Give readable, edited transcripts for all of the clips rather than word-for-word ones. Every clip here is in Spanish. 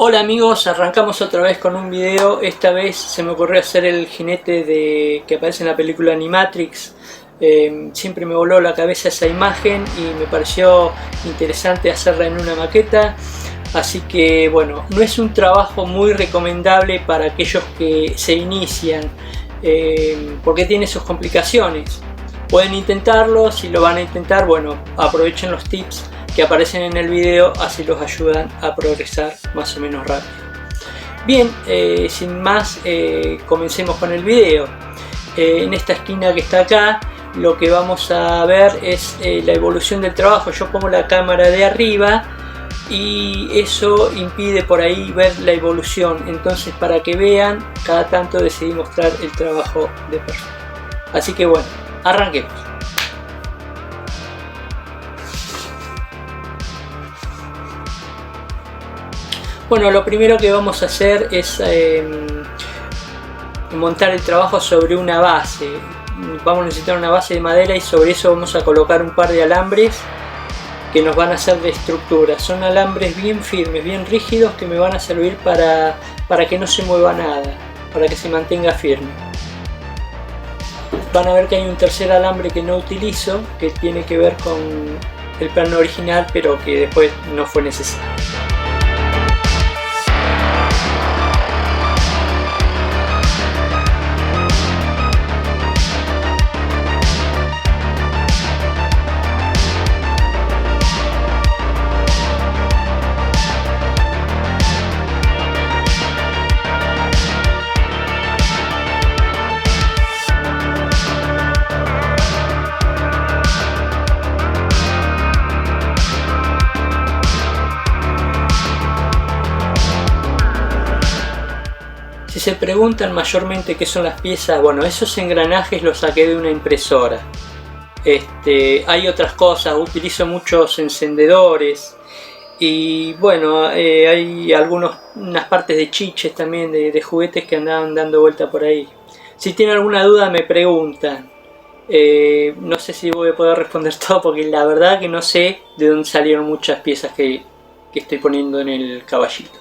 Hola amigos, arrancamos otra vez con un video. Esta vez se me ocurrió hacer el jinete que aparece en la película Animatrix. Siempre me voló la cabeza esa imagen y me pareció interesante hacerla en una maqueta. Así que bueno, no es un trabajo muy recomendable para aquellos que se inician, porque tiene sus complicaciones. Pueden intentarlo, si lo van a intentar, bueno, aprovechen los tips que aparecen en el video, así los ayudan a progresar más o menos rápido. Bien, sin más, comencemos con el video. En esta esquina que está acá, lo que vamos a ver es la evolución del trabajo. Yo pongo la cámara de arriba y eso impide por ahí ver la evolución. Entonces, para que vean, cada tanto decidí mostrar el trabajo de perfil. Así que bueno, arranquemos. Bueno, lo primero que vamos a hacer es montar el trabajo sobre una base. Vamos a necesitar una base de madera y sobre eso vamos a colocar un par de alambres que nos van a hacer de estructura. Son alambres bien firmes, bien rígidos, que me van a servir para que no se mueva nada, para que se mantenga firme. Van a ver que hay un tercer alambre que no utilizo, que tiene que ver con el plano original, pero que después no fue necesario. Si se preguntan mayormente qué son las piezas, bueno, esos engranajes los saqué de una impresora. Hay otras cosas, utilizo muchos encendedores y bueno, hay unas partes de chiches también, de juguetes que andaban dando vuelta por ahí. Si tienen alguna duda me preguntan. No sé si voy a poder responder todo porque la verdad que no sé de dónde salieron muchas piezas que estoy poniendo en el caballito.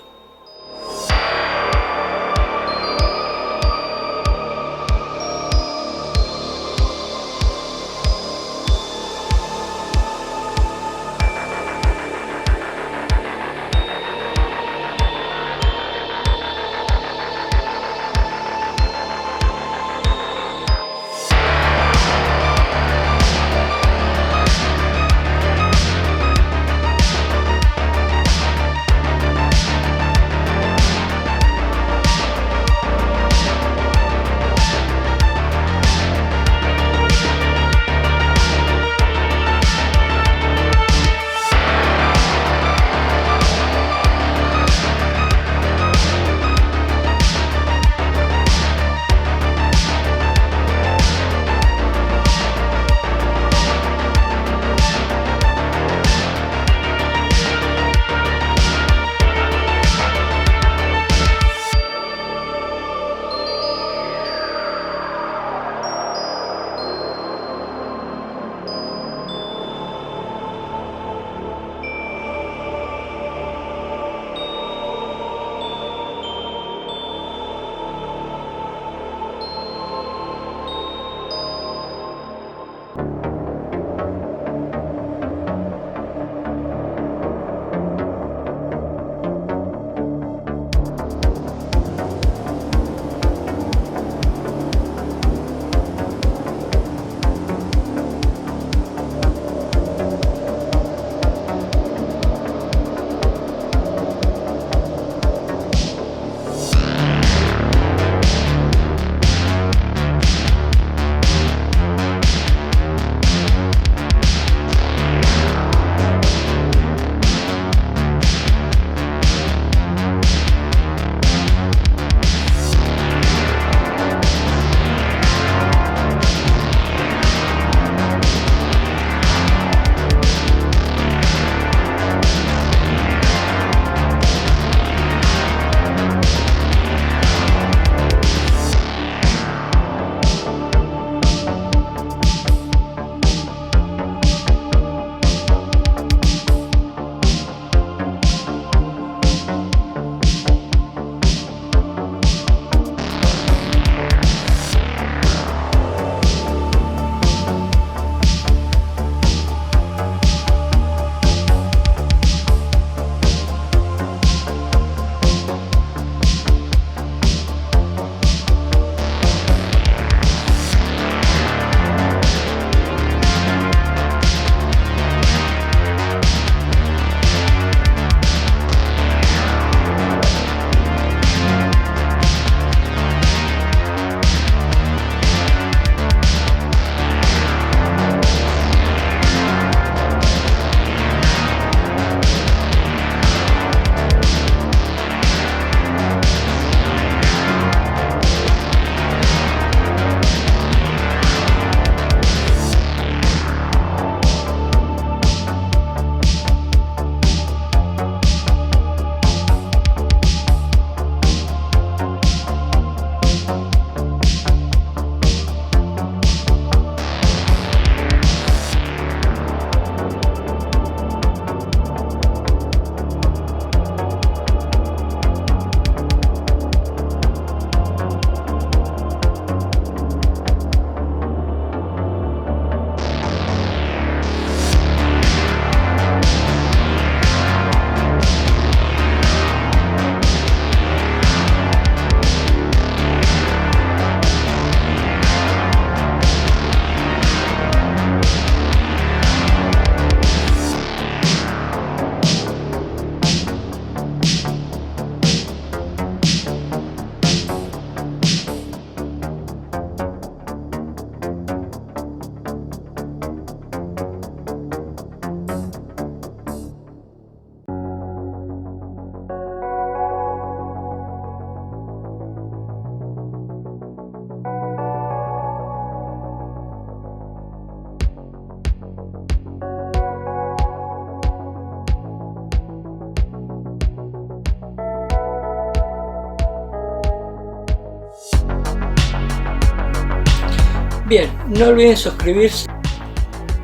Bien, no olviden suscribirse.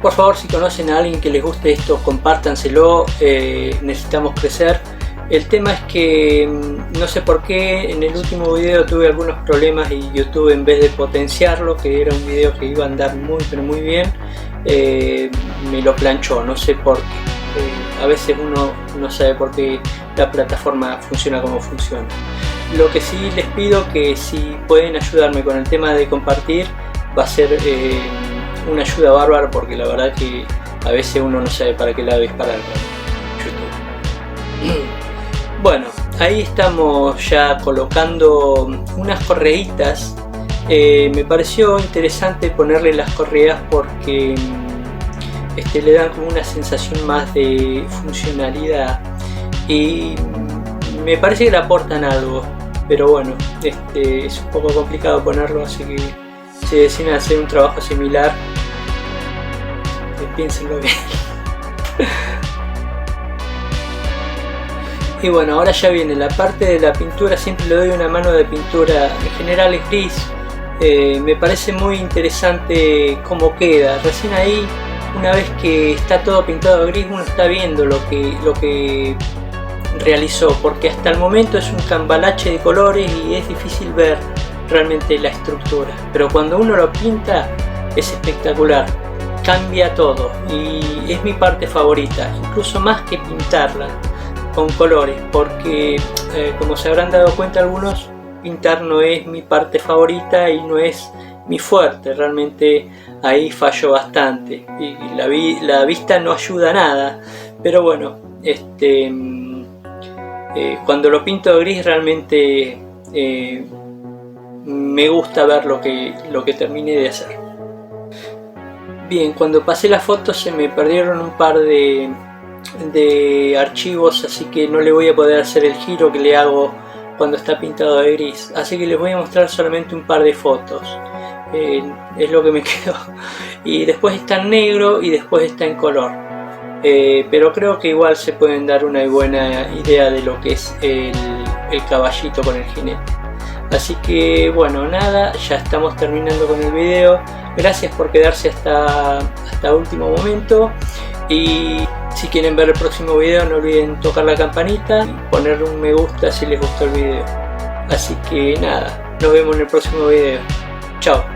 Por favor, si conocen a alguien que les guste esto, compártanselo. Necesitamos crecer. El tema es que no sé por qué en el último video tuve algunos problemas y YouTube, en vez de potenciarlo, que era un video que iba a andar muy pero muy bien, me lo planchó, no sé por qué. A veces uno no sabe por qué la plataforma funciona como funciona. Lo que sí les pido, que si pueden ayudarme con el tema de compartir, va a ser una ayuda bárbara, porque la verdad que a veces uno no sabe para qué lado disparar con YouTube. Bueno, ahí estamos ya colocando unas correitas. Me pareció interesante ponerle las correas porque le dan como una sensación más de funcionalidad y me parece que le aportan algo, pero bueno, es un poco complicado ponerlo, así que si deciden hacer un trabajo similar, piénsenlo bien. Y bueno, ahora ya viene la parte de la pintura. Siempre le doy una mano de pintura, en general es gris. Me parece muy interesante cómo queda. Recién ahí, una vez que está todo pintado de gris, uno está viendo lo que realizó, porque hasta el momento es un cambalache de colores y es difícil ver realmente la estructura, pero cuando uno lo pinta es espectacular, cambia todo y es mi parte favorita, incluso más que pintarla con colores, porque como se habrán dado cuenta algunos, pintar no es mi parte favorita y no es mi fuerte. Realmente ahí fallo bastante y la vista no ayuda a nada, pero bueno, cuando lo pinto de gris realmente me gusta ver lo que terminé de hacer. Bien, cuando pasé las fotos se me perdieron un par de archivos, así que no le voy a poder hacer el giro que le hago cuando está pintado de gris, así que les voy a mostrar solamente un par de fotos. Es lo que me quedó, y después está en negro y después está en color, pero creo que igual se pueden dar una buena idea de lo que es el caballito con el jinete. Así que bueno, nada, ya estamos terminando con el video. Gracias por quedarse hasta último momento, y si quieren ver el próximo video no olviden tocar la campanita y poner un me gusta si les gustó el video. Así que nada, nos vemos en el próximo video. Chao.